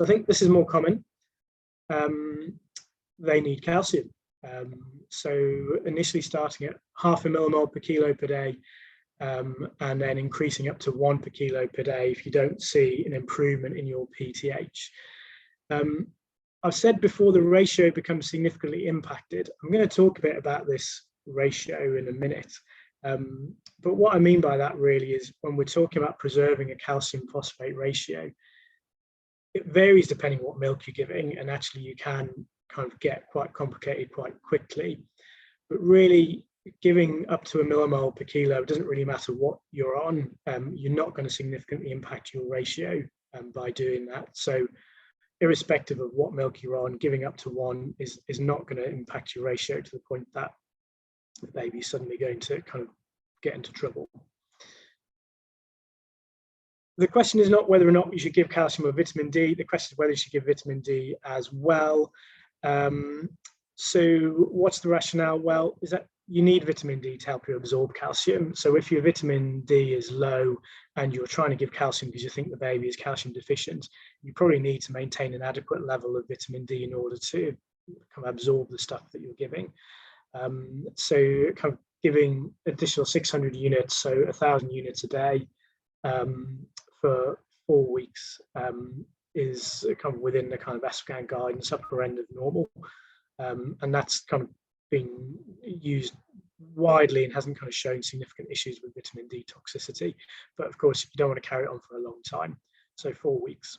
I think this is more common. They need calcium. So initially starting at 0.5 millimole per kilo per day, and then increasing up to 1 per kilo per day if you don't see an improvement in your PTH. I've said before the ratio becomes significantly impacted. I'm going to talk a bit about this ratio in a minute. But what I mean by that really is when we're talking about preserving a calcium phosphate ratio, it varies depending what milk you're giving, and actually you can kind of get quite complicated quite quickly. But really, giving up to 1 millimole per kilo doesn't really matter what you're on. You're not going to significantly impact your ratio by doing that. So irrespective of what milk you're on, giving up to 1 is not going to impact your ratio to the point that the baby's suddenly going to kind of get into trouble. The question is not whether or not you should give calcium or vitamin D. The question is whether you should give vitamin D as well. So what's the rationale? Well, is that you need vitamin D to help you absorb calcium. So if your vitamin D is low and you're trying to give calcium because you think the baby is calcium deficient, you probably need to maintain an adequate level of vitamin D in order to kind of absorb the stuff that you're giving. So kind of giving additional 600 units, so 1,000 units a day for 4 weeks is kind of within the kind of ESPGHAN guidance, upper end of normal. And that's kind of been used widely and hasn't kind of shown significant issues with vitamin D toxicity. But of course, you don't want to carry it on for a long time. So 4 weeks.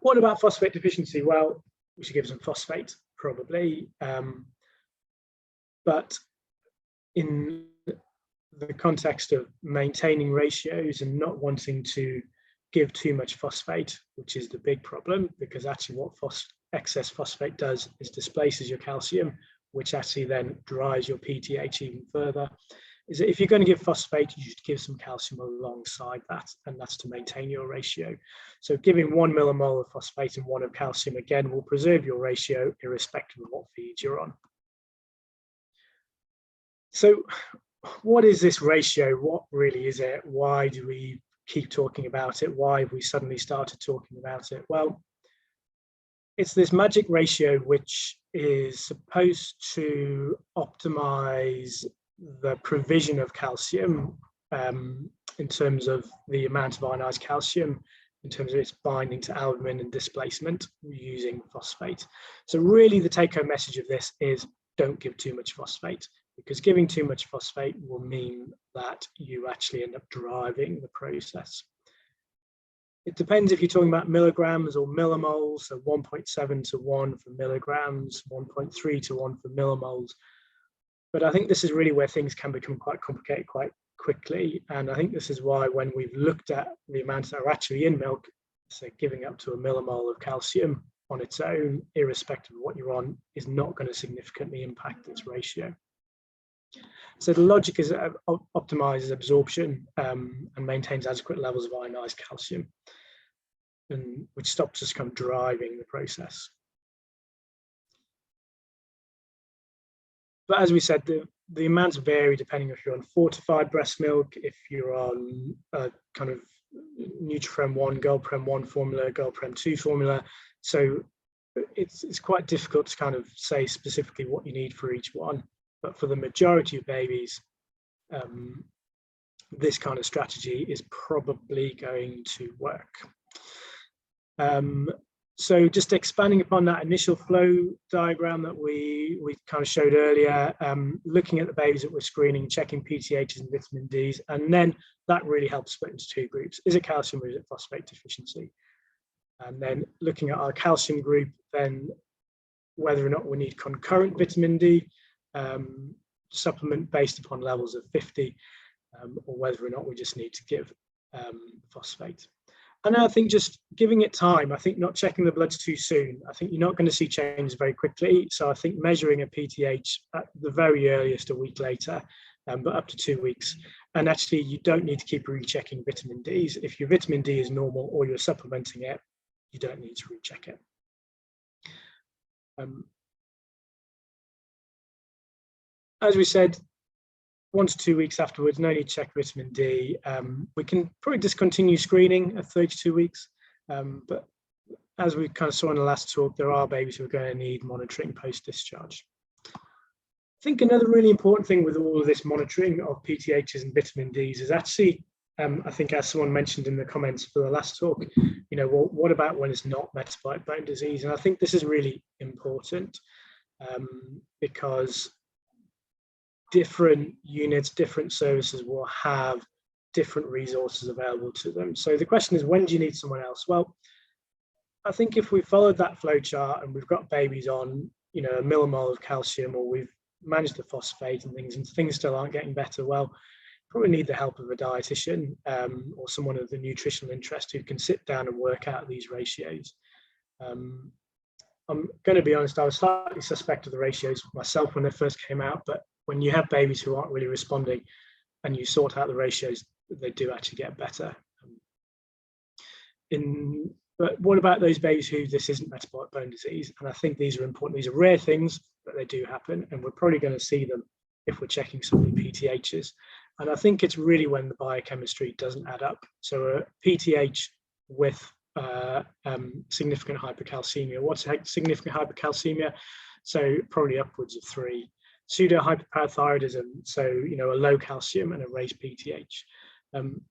What about phosphate deficiency? Well, we should give some phosphate, probably. But in the context of maintaining ratios and not wanting to give too much phosphate, which is the big problem, because actually what excess phosphate does is displaces your calcium, which actually then drives your PTH even further, is that if you're going to give phosphate, you should give some calcium alongside that, and that's to maintain your ratio. So giving 1 millimole of phosphate and 1 of calcium, again, will preserve your ratio irrespective of what feeds you're on. So what is this ratio? What really is it? Why do we keep talking about it? Why have we suddenly started talking about it? Well, it's this magic ratio which is supposed to optimize the provision of calcium in terms of the amount of ionized calcium, in terms of its binding to albumin and displacement using phosphate. So really the take-home message of this is don't give too much phosphate, because giving too much phosphate will mean that you actually end up driving the process. It depends if you're talking about milligrams or millimoles, so 1.7 to 1 for milligrams, 1.3 to 1 for millimoles. But I think this is really where things can become quite complicated quite quickly. And I think this is why when we've looked at the amounts that are actually in milk, so giving up to 1 millimole of calcium on its own, irrespective of what you're on, is not going to significantly impact this ratio. So the logic is that it optimizes absorption and maintains adequate levels of ionized calcium, and which stops us kind of driving the process. But as we said, the amounts vary depending if you're on fortified breast milk, if you're on kind of Nutrifrem 1, Girlprem 1 formula, Girlprem 2 formula. So it's quite difficult to kind of say specifically what you need for each one. But for the majority of babies, this kind of strategy is probably going to work. So just expanding upon that initial flow diagram that we kind of showed earlier, looking at the babies that we're screening, checking PTHs and vitamin Ds, and then that really helps split into 2 groups. Is it calcium or is it phosphate deficiency? And then looking at our calcium group, then whether or not we need concurrent vitamin D supplement based upon levels of 50, or whether or not we just need to give phosphate. And I think just giving it time, I think not checking the bloods too soon. I think you're not going to see change very quickly. So I think measuring a PTH at the very earliest a week later, but up to 2 weeks. And actually you don't need to keep rechecking vitamin Ds. If your vitamin D is normal or you're supplementing it, you don't need to recheck it. As we said, 1 to 2 weeks afterwards, no need to check vitamin D. We can probably discontinue screening at 32 weeks, but as we kind of saw in the last talk, there are babies who are going to need monitoring post-discharge. I think another really important thing with all of this monitoring of PTHs and vitamin Ds is actually, I think as someone mentioned in the comments for the last talk, you know, well, what about when it's not metabolic bone disease? And I think this is really important because different units, different services will have different resources available to them. So the question is, when do you need someone else? Well, I think if we followed that flow chart and we've got babies on, you know, a millimole of calcium, or we've managed the phosphate and things still aren't getting better, well, probably need the help of a dietitian or someone of the nutritional interest who can sit down and work out these ratios. I'm going to be honest, I was slightly suspect of the ratios myself when they first came out, but when you have babies who aren't really responding and you sort out the ratios, they do actually get better. But what about those babies who this isn't metabolic bone disease? And I think these are important. These are rare things, but they do happen, and we're probably going to see them if we're checking some of the PTHs. And I think it's really when the biochemistry doesn't add up. So a PTH with significant hypercalcemia. What's significant hypercalcemia? So probably upwards of 3. Pseudo hyperparathyroidism, so you know, a low calcium and a raised PTH.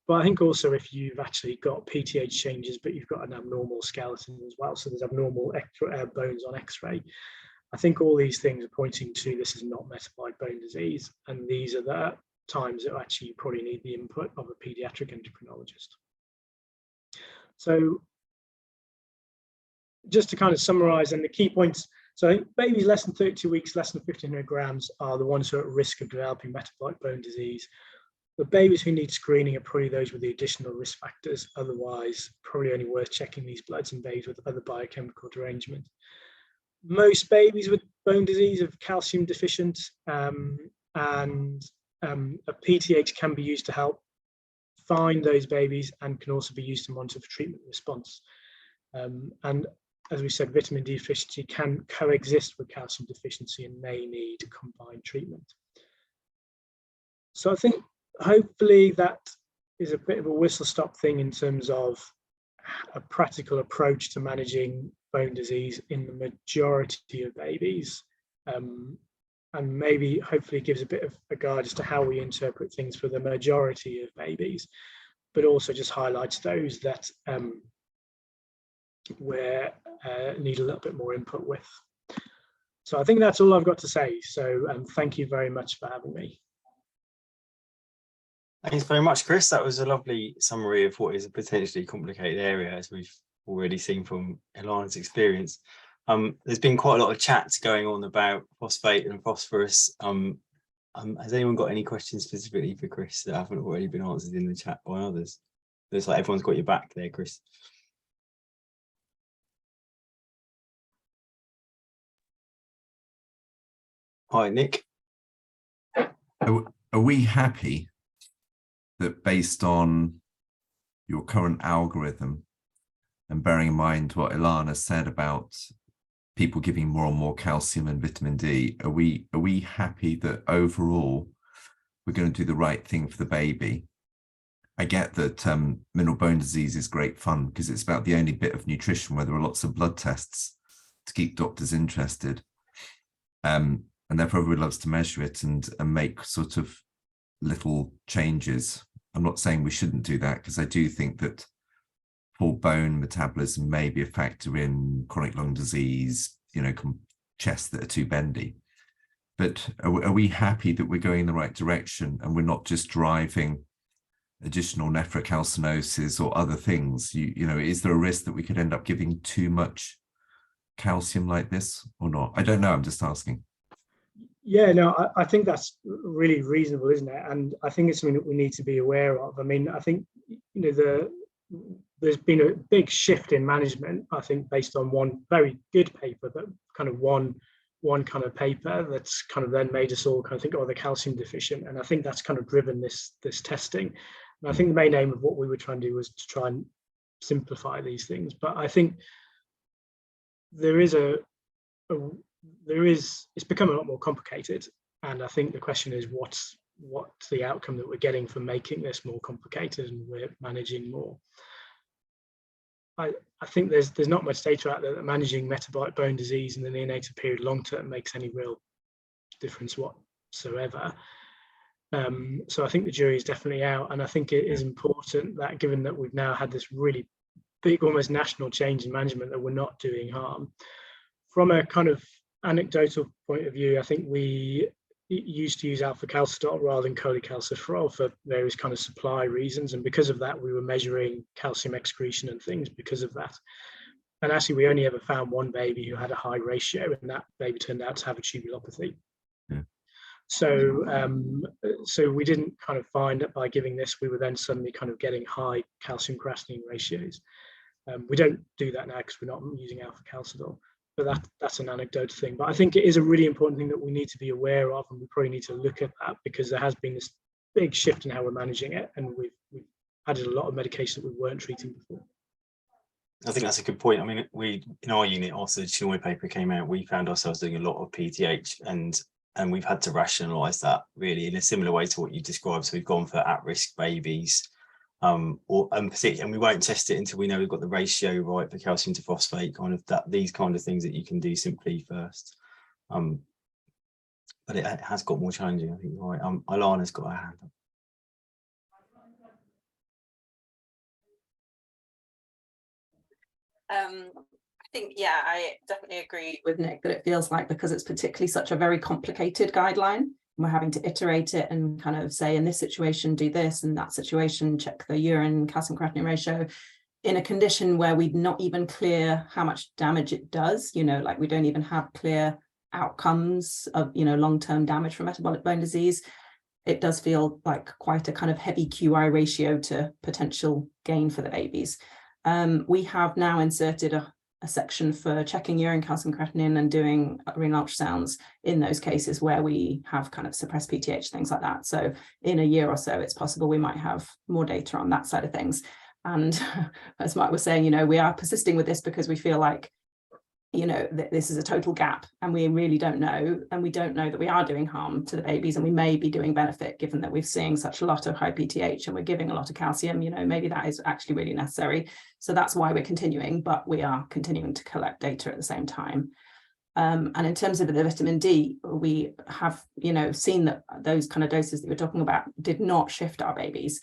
But I think also if you've actually got PTH changes, but you've got an abnormal skeleton as well, so there's abnormal bones on X-ray, I think all these things are pointing to this is not metabolic bone disease, and these are the times that actually you probably need the input of a pediatric endocrinologist. So just to kind of summarize, and the key points, so I think babies less than 32 weeks, less than 1,500 grams are the ones who are at risk of developing metabolic bone disease. The babies who need screening are probably those with the additional risk factors. Otherwise, probably only worth checking these bloods in babies with other biochemical derangement. Most babies with bone disease are calcium deficient, and a PTH can be used to help find those babies and can also be used to monitor for treatment response. And as we said, vitamin D deficiency can coexist with calcium deficiency and may need combined treatment. So I think hopefully that is a bit of a whistle-stop thing in terms of a practical approach to managing bone disease in the majority of babies, and maybe hopefully gives a bit of a guide as to how we interpret things for the majority of babies, but also just highlights those that we need a little bit more input with. So I think that's all I've got to say. So thank you very much for having me. Thanks very much, Chris. That was a lovely summary of what is a potentially complicated area, as we've already seen from Ilana's experience. There's been quite a lot of chat going on about phosphate and phosphorus. Has anyone got any questions specifically for Chris that haven't already been answered in the chat by others? Looks like everyone's got your back there, Chris. Hi, Nick. Are we happy that based on your current algorithm, and bearing in mind what Ilana said about people giving more and more calcium and vitamin D, are we happy that overall we're going to do the right thing for the baby? I get that mineral bone disease is great fun because it's about the only bit of nutrition where there are lots of blood tests to keep doctors interested. And therefore everyone loves to measure it and make sort of little changes. I'm not saying we shouldn't do that, because I do think that poor bone metabolism may be a factor in chronic lung disease, you know, chests that are too bendy. But are we happy that we're going in the right direction and we're not just driving additional nephrocalcinosis or other things? You know, is there a risk that we could end up giving too much calcium like this or not? I don't know, I'm just asking. Yeah, no, I think that's really reasonable, isn't it? And I think it's something that we need to be aware of. I mean, I think, you know, there's been a big shift in management, I think, based on one very good paper, but kind of one kind of paper that's kind of then made us all kind of think, oh, they're calcium deficient. And I think that's kind of driven this testing. And I think the main aim of what we were trying to do was to try and simplify these things. But I think it's become a lot more complicated, and I think the question is what's the outcome that we're getting for making this more complicated and we're managing more. I think there's not much data out there that managing metabolic bone disease in the neonatal period long term makes any real difference whatsoever. So I think the jury is definitely out, and I think it is important that, given that we've now had this really big, almost national change in management, that we're not doing harm. From a kind of anecdotal point of view, I think we used to use alpha calcidol rather than cholecalciferol for various kind of supply reasons, and because of that we were measuring calcium excretion and things because of that. And actually we only ever found one baby who had a high ratio, and that baby turned out to have a tubulopathy. So we didn't kind of find that by giving this we were then suddenly kind of getting high calcium creatinine ratios. We don't do that now because we're not using alpha calcidol, but that's an anecdotal thing. But I think it is a really important thing that we need to be aware of, and we probably need to look at that, because there has been this big shift in how we're managing it, and we've added a lot of medication that we weren't treating before. I think that's a good point. I mean, we in our unit, after the Chinoy paper came out, we found ourselves doing a lot of PTH, and we've had to rationalise that really in a similar way to what you described. So we've gone for at-risk babies, and we won't test it until we know we've got the ratio right for calcium to phosphate, kind of these kind of things that you can do simply first. But it has got more challenging, I think. Right, Ilana's got her hand up. I think, yeah, I definitely agree with Nick that it feels like, because it's particularly such a very complicated guideline, we're having to iterate it and kind of say, in this situation do this, in that situation check the urine calcium creatinine ratio, in a condition where we're not even clear how much damage it does, you know, like we don't even have clear outcomes of, you know, long-term damage from metabolic bone disease. It does feel like quite a kind of heavy QI ratio to potential gain for the babies. We have now inserted a section for checking urine calcium creatinine and doing renal ultrasounds in those cases where we have kind of suppressed PTH, things like that. So in a year or so, it's possible we might have more data on that side of things. And as Mark was saying, you know, we are persisting with this because we feel like, you know, this is a total gap, and we really don't know, and we don't know that we are doing harm to the babies, and we may be doing benefit, given that we're seeing such a lot of high PTH and we're giving a lot of calcium. You know, maybe that is actually really necessary. So that's why we're continuing, but we are continuing to collect data at the same time. And in terms of the vitamin D, we have, you know, seen that those kind of doses that you're talking about did not shift our babies.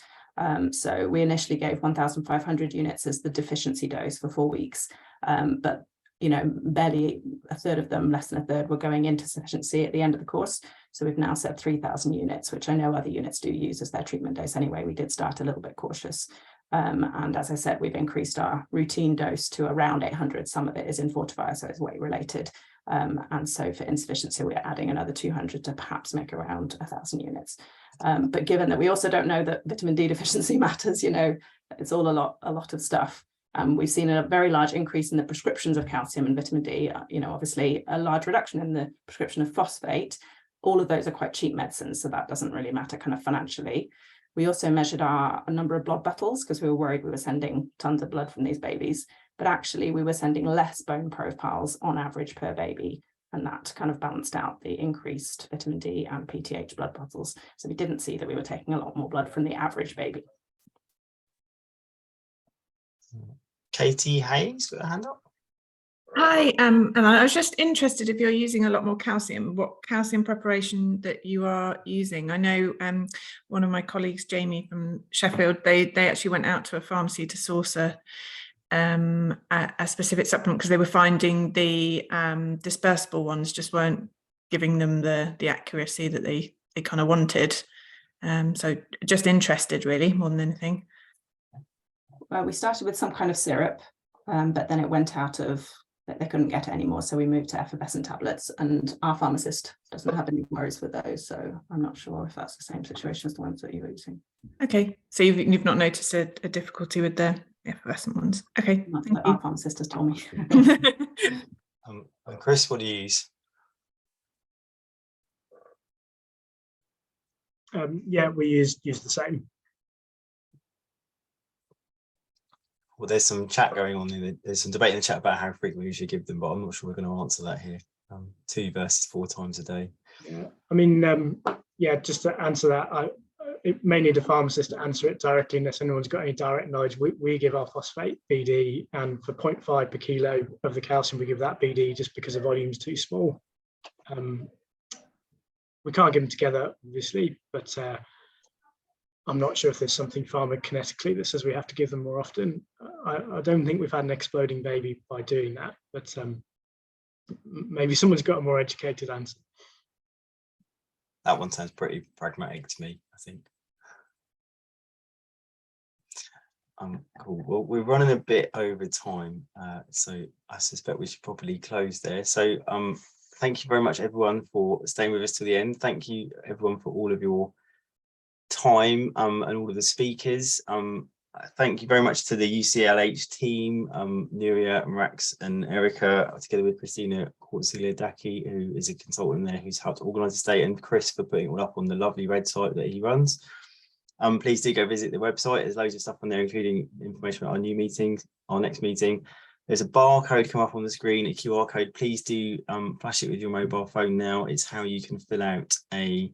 So we initially gave 1,500 units as the deficiency dose for 4 weeks, but you know, barely a third of them, less than a third, were going into sufficiency at the end of the course. So we've now said 3,000 units, which I know other units do use as their treatment dose anyway. We did start a little bit cautious. And as I said, we've increased our routine dose to around 800. Some of it is in Fortify, so it's weight related. And so for insufficiency, we're adding another 200 to perhaps make around 1,000 units. But given that we also don't know that vitamin D deficiency matters, you know, it's all a lot of stuff. We've seen a very large increase in the prescriptions of calcium and vitamin D, you know, obviously a large reduction in the prescription of phosphate. All of those are quite cheap medicines, so that doesn't really matter kind of financially. We also measured a number of blood bottles because we were worried we were sending tons of blood from these babies, but actually we were sending less bone profiles on average per baby, and that kind of balanced out the increased vitamin D and PTH blood bottles. So we didn't see that we were taking a lot more blood from the average baby. Katie Hayes got a hand up. Hi, and I was just interested, if you're using a lot more calcium, what calcium preparation that you are using. I know one of my colleagues, Jamie from Sheffield, they actually went out to a pharmacy to source a specific supplement because they were finding the dispersible ones just weren't giving them the accuracy that they kind of wanted. So just interested, really, more than anything. Well, we started with some kind of syrup, but then it went out of, they couldn't get it anymore. So we moved to effervescent tablets, and our pharmacist doesn't have any worries with those. So I'm not sure if that's the same situation as the ones that you were using. Okay, so you've not noticed a difficulty with the effervescent ones. Okay, thank you. Our pharmacist has told me. And Chris, what do you use? Yeah, we use the same. Well, there's some chat going on. There's some debate in the chat about how frequently we should give them, but I'm not sure we're going to answer that here. 2 versus 4 times a day. Yeah, I mean, yeah, just to answer that, it may need a pharmacist to answer it directly unless anyone's got any direct knowledge. We give our phosphate BD, and for 0.5 per kilo of the calcium, we give that BD just because the volume's too small. We can't give them together, obviously, but I'm not sure if there's something pharmacokinetically that says we have to give them more often. I don't think we've had an exploding baby by doing that, but maybe someone's got a more educated answer. That one sounds pretty pragmatic to me, I think. Cool. Well, we're running a bit over time, so I suspect we should probably close there. So thank you very much, everyone, for staying with us to the end. Thank you, everyone, for all of your time and all of the speakers. Thank you very much to the UCLH team, Nuria and Rax and Erica, together with Christina Corsilia-Daki, who is a consultant there who's helped organise the day, and Chris for putting it all up on the lovely website that he runs. Please do go visit the website. There's loads of stuff on there, including information about our new meeting, our next meeting. There's a barcode come up on the screen, a QR code. Please do flash it with your mobile phone now. It's how you can fill out a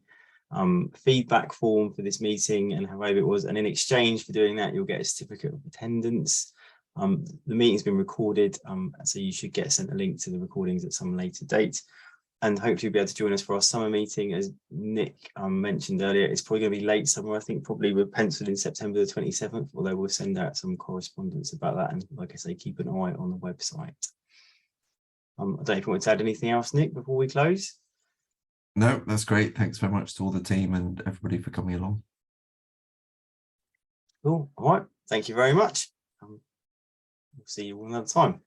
feedback form for this meeting and however it was, and in exchange for doing that you'll get a certificate of attendance. The meeting's been recorded, so you should get sent a link to the recordings at some later date, and hopefully you'll be able to join us for our summer meeting. As Nick mentioned earlier, it's probably going to be late summer. I think probably we're penciled in September the 27th, although we'll send out some correspondence about that, and like I say, keep an eye on the website. I don't know if you want to add anything else, Nick, before we close. No, that's great. Thanks very much to all the team and everybody for coming along. Cool. All right. Thank you very much. We'll see you all another time.